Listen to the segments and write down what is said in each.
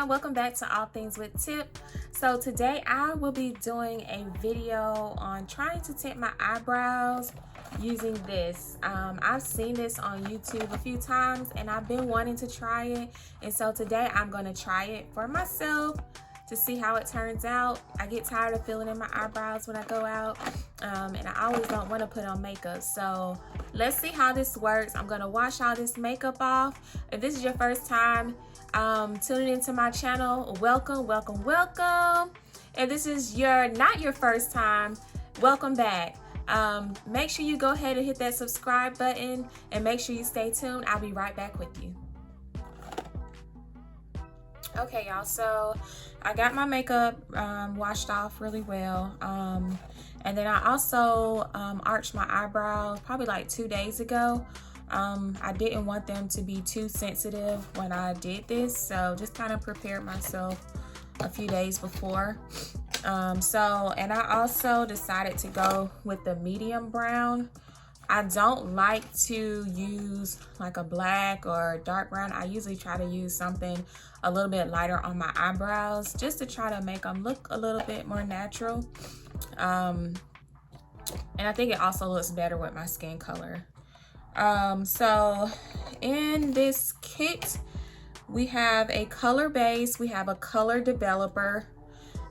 everyone, welcome back to All Things with Tip. So today I will be doing a video on trying to tint my eyebrows using this. I've seen this on YouTube a few times and I've been wanting to try it, and so today I'm going to try it for myself to see how it turns out. I get tired of filling in my eyebrows when I go out, and I always don't want to put on makeup. So let's see how this works. I'm gonna wash all this makeup off. If this is your first time tuning into my channel, welcome, welcome, welcome. If this is not your first time, welcome back. Make sure you go ahead and hit that subscribe button and make sure you stay tuned. I'll be right back with you. Okay, y'all, so I got my makeup washed off really well, and then I also arched my eyebrows probably like 2 days ago. I didn't want them to be too sensitive when I did this, so just kind of prepared myself a few days before. And I also decided to go with the medium brown. I don't like to use like a black or dark brown. I usually try to use something a little bit lighter on my eyebrows just to try to make them look a little bit more natural. And I think it also looks better with my skin color. So in this kit, we have a color base, we have a color developer,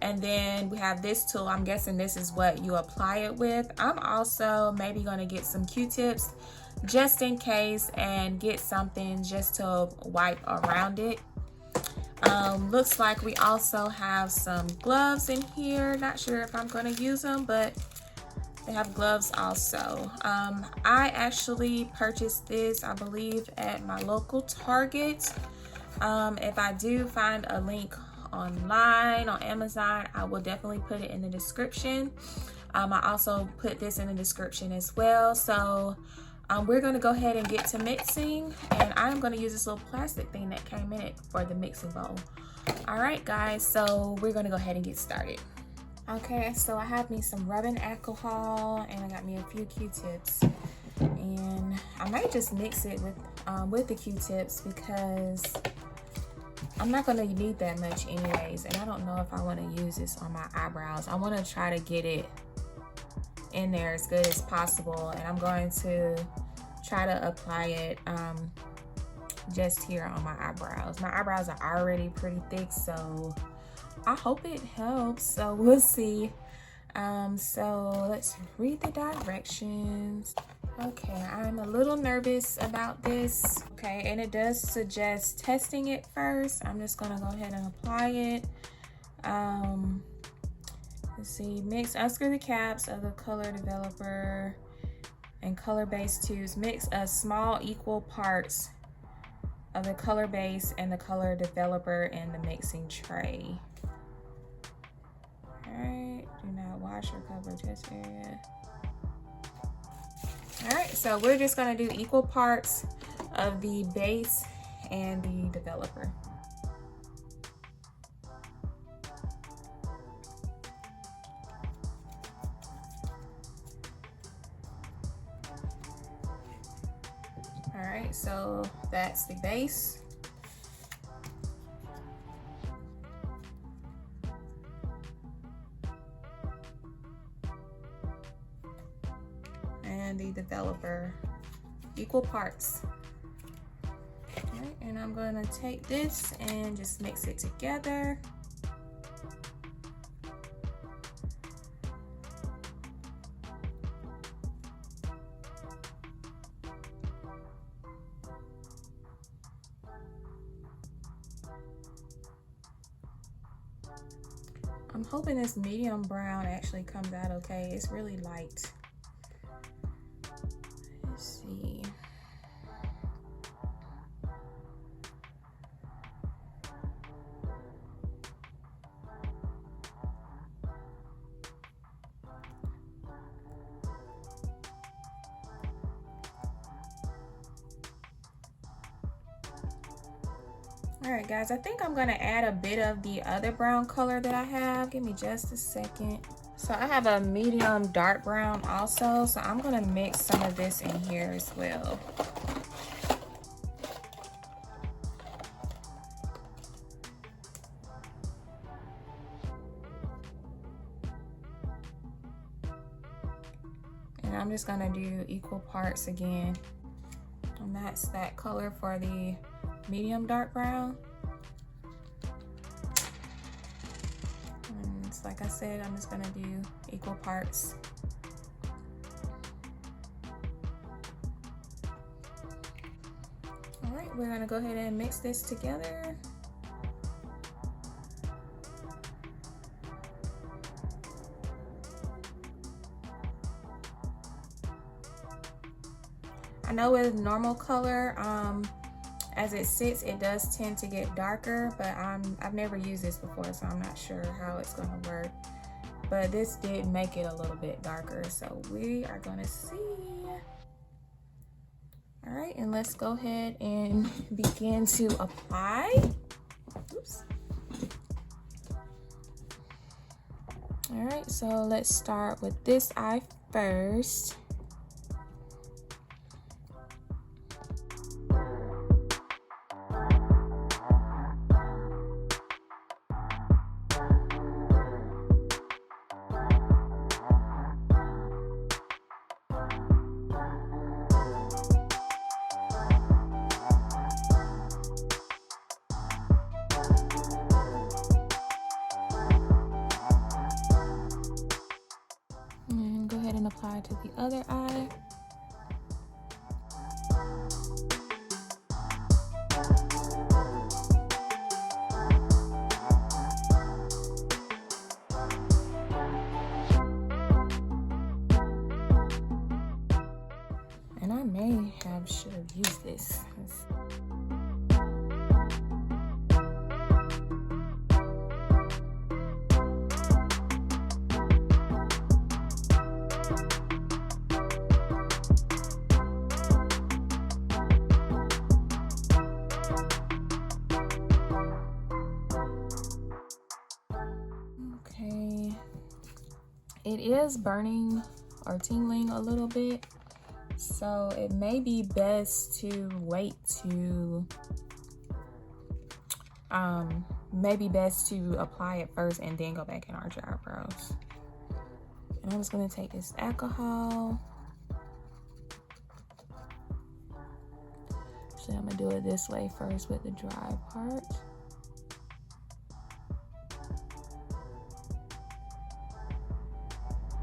and then we have this tool. I'm guessing this is what you apply it with. I'm also maybe gonna get some Q-tips just in case and get something just to wipe around it. Looks like we also have some gloves in here. Not sure if I'm gonna use them, but they have gloves also. I actually purchased this, I believe, at my local Target. If I do find a link online on Amazon, I will definitely put it in the description. I also put this in the description as well. So we're going to go ahead and get to mixing, and I'm going to use this little plastic thing that came in it for the mixing bowl. All right, guys, so we're going to go ahead and get started. Okay, so I have me some rubbing alcohol, and I got me a few Q-tips, and I might just mix it with the Q-tips because I'm not gonna need that much anyways, and I don't know if I want to use this on my eyebrows. I want to try to get it in there as good as possible, and I'm going to try to apply it just here on my eyebrows. My eyebrows are already pretty thick, so I hope it helps. So we'll see. So let's read the directions. Okay, I'm a little nervous about this. Okay, and it does suggest testing it first. I'm just gonna go ahead and apply it. Let's see, unscrew the caps of the color developer and color base tubes. Mix a small equal parts of the color base and the color developer in the mixing tray. All right, do not wash or cover test area. All right, so we're just gonna do equal parts of the base and the developer. All right, so that's the base. And the developer, equal parts. All right, and I'm gonna take this and just mix it together. I'm hoping this medium brown actually comes out okay. It's really light. Let's see. All right, guys, I think I'm gonna add a bit of the other brown color that I have. Give me just a second. So I have a medium dark brown also, so I'm gonna mix some of this in here as well. And I'm just gonna do equal parts again. And that's that color for the medium dark brown. And it's like I said, I'm just gonna do equal parts. All right, we're gonna go ahead and mix this together. I know with normal color, as it sits, it does tend to get darker, but I've never used this before, so I'm not sure how it's gonna work. But this did make it a little bit darker, so we are gonna see. All right, and let's go ahead and begin to apply. Oops. All right, so let's start with this eye first. And go ahead and apply to the other eye. And I should have used this. Okay, it is burning or tingling a little bit, so it may be best to wait to apply it first and then go back and arch your eyebrows. And I'm just going to take this alcohol. So I'm going to do it this way first with the dry part.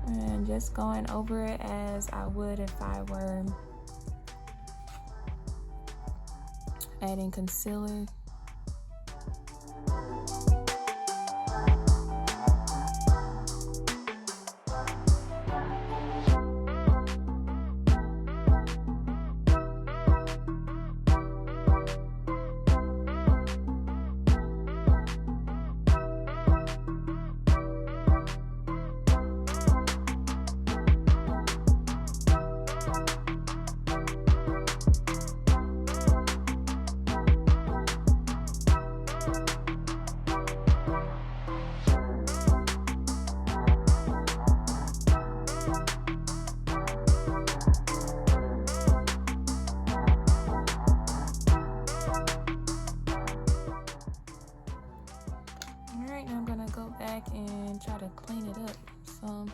And just going over it as I would if I were adding concealer. Alright, now I'm gonna go back and try to clean it up some.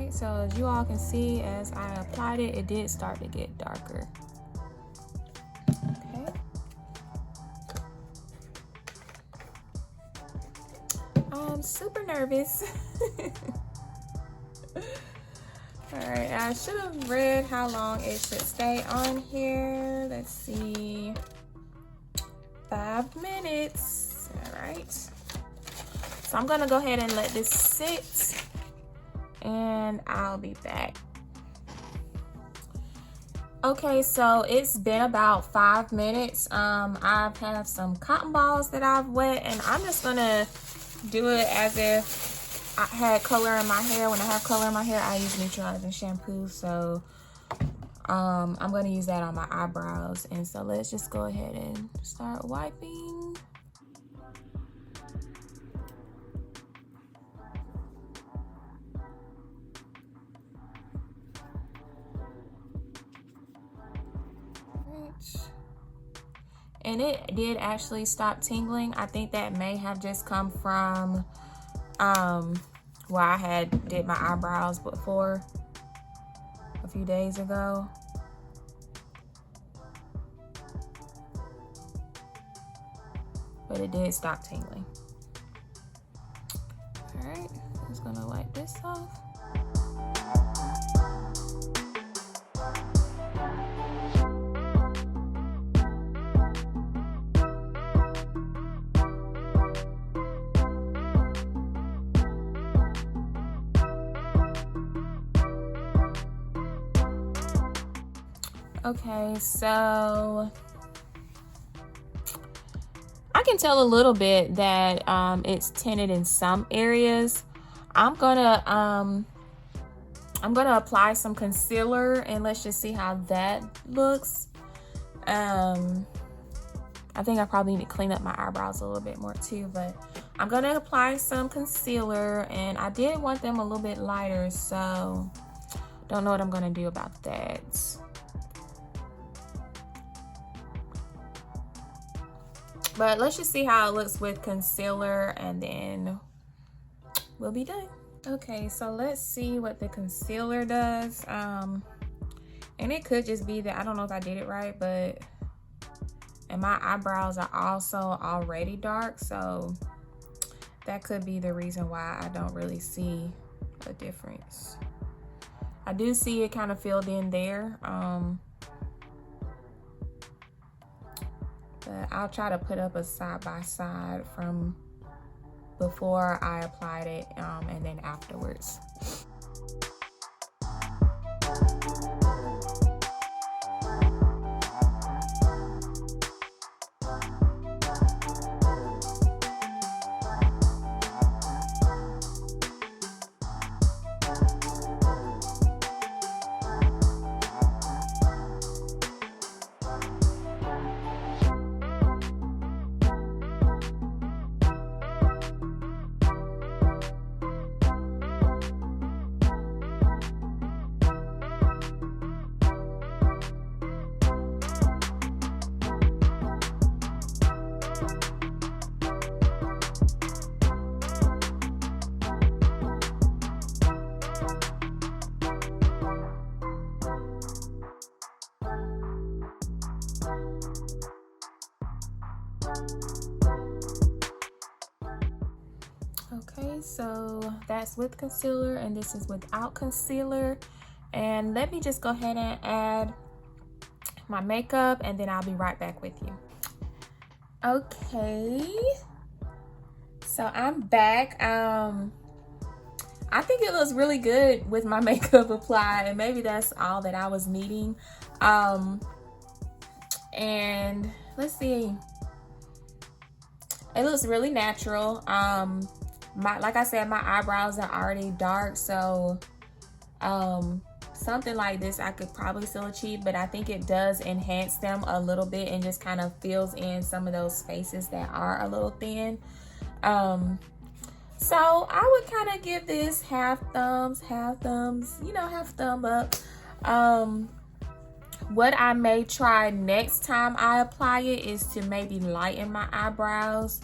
So as you all can see, as I applied it, it did start to get darker. Okay. I'm super nervous. Alright, I should have read how long it should stay on here. Let's see. 5 minutes. Alright. So I'm gonna go ahead and let this sit. and I'll be back. Okay, so it's been about 5 minutes. I have some cotton balls that I've wet, and I'm just gonna do it as if I had color in my hair. When I have color in my hair, I use neutralizing shampoo, so I'm gonna use that on my eyebrows. And so let's just go ahead and start wiping. And it did actually stop tingling. I think that may have just come from where I had did my eyebrows before a few days ago. But it did stop tingling. All right, I'm just gonna wipe this off. Okay, so I can tell a little bit that it's tinted in some areas. I'm gonna apply some concealer and let's just see how that looks. I think I probably need to clean up my eyebrows a little bit more too, but I'm gonna apply some concealer, and I did want them a little bit lighter, so don't know what I'm gonna do about that. But let's just see how it looks with concealer, and then we'll be done. Okay, so let's see what the concealer does. And it could just be that I don't know if I did it right, but and my eyebrows are also already dark, so that could be the reason why I don't really see a difference. I do see it kind of filled in there. But I'll try to put up a side-by-side from before I applied it and then afterwards. Okay, so that's with concealer and this is without concealer. And let me just go ahead and add my makeup and then I'll be right back with you. Okay, so I'm back. I think it looks really good with my makeup applied, and maybe that's all that I was needing. And let's see, it looks really natural. Like I said, my eyebrows are already dark, so something like this I could probably still achieve, but I think it does enhance them a little bit and just kind of fills in some of those spaces that are a little thin. So I would kind of give this half thumbs, you know, half thumb up. What I may try next time I apply it is to maybe lighten my eyebrows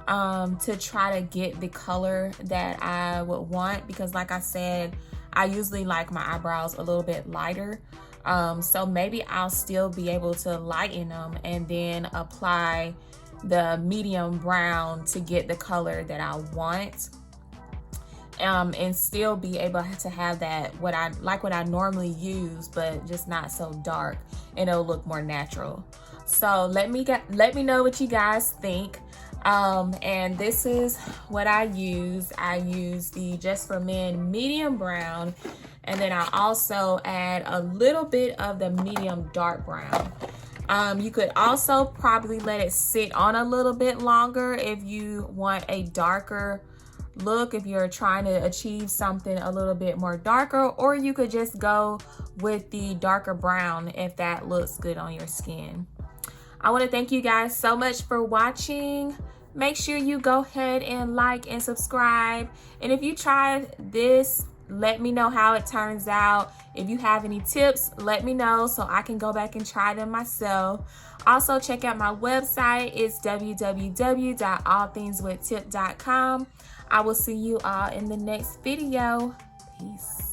to try to get the color that I would want, because like I said, I usually like my eyebrows a little bit lighter. So maybe I'll still be able to lighten them and then apply the medium brown to get the color that I want. And still be able to have that what I normally use, but just not so dark, and it'll look more natural. So let me know what you guys think. And this is what I use. I use the Just for Men medium brown, and then I also add a little bit of the medium dark brown. You could also probably let it sit on a little bit longer if you want a darker look, if you're trying to achieve something a little bit more darker, or you could just go with the darker brown if that looks good on your skin. I want to thank you guys so much for watching. Make sure you go ahead and like and subscribe. And if you tried this, let me know how it turns out. If you have any tips, let me know so I can go back and try them myself. Also, check out my website. It's www.allthingswithtip.com. I will see you all in the next video. Peace.